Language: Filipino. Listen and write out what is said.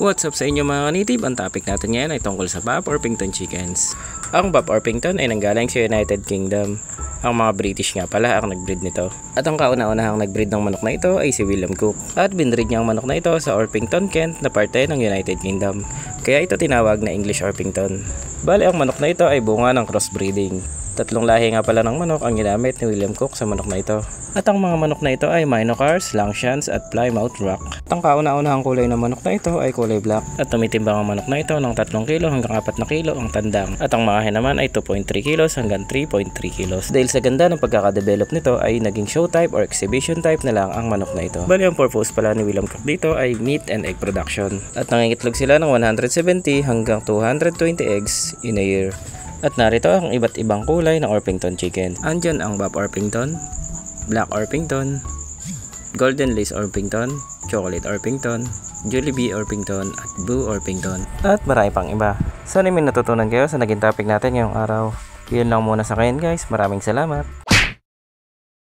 What's up sa inyo mga kanitib? Ang topic natin ngayon ay tungkol sa Buff Orpington Chickens. Ang Buff Orpington ay nanggaling sa United Kingdom. Ang mga British nga pala ang nagbreed nito. At ang kauna-unahang nagbreed ng manok na ito ay si William Cook. At binreed niya ang manok na ito sa Orpington, Kent na parte ng United Kingdom. Kaya ito tinawag na English Orpington. Bale ang manok na ito ay bunga ng crossbreeding. 3 lahi nga pala ng manok ang ginamit ni William Cook sa manok na ito. At ang mga manok na ito ay Minocars, Langshan's at Plymouth Rock. At ang kauna-unahang kulay ng manok na ito ay kulay black. At tumitimbang ang manok na ito ng 3 kilo hanggang 4 na kilo ang tandang. At ang mga hen naman ay 2.3 kilos hanggang 3.3 kilos. Dahil sa ganda ng pagkakadevelop nito ay naging show type or exhibition type na lang ang manok na ito. Bali ang purpose pala ni William Cook dito ay meat and egg production. At nangingitlog sila ng 170 hanggang 220 eggs in a year. At narito ang iba't ibang kulay ng Orpington chicken. Andyan ang Buff Orpington, Black Orpington, Golden Lace Orpington, Chocolate Orpington, Jollibee Orpington at Blue Orpington. At marami pang iba. Sana may natutunan kayo sa naging topic natin ngayong araw. Yun lang muna sa ngayon guys. Maraming salamat.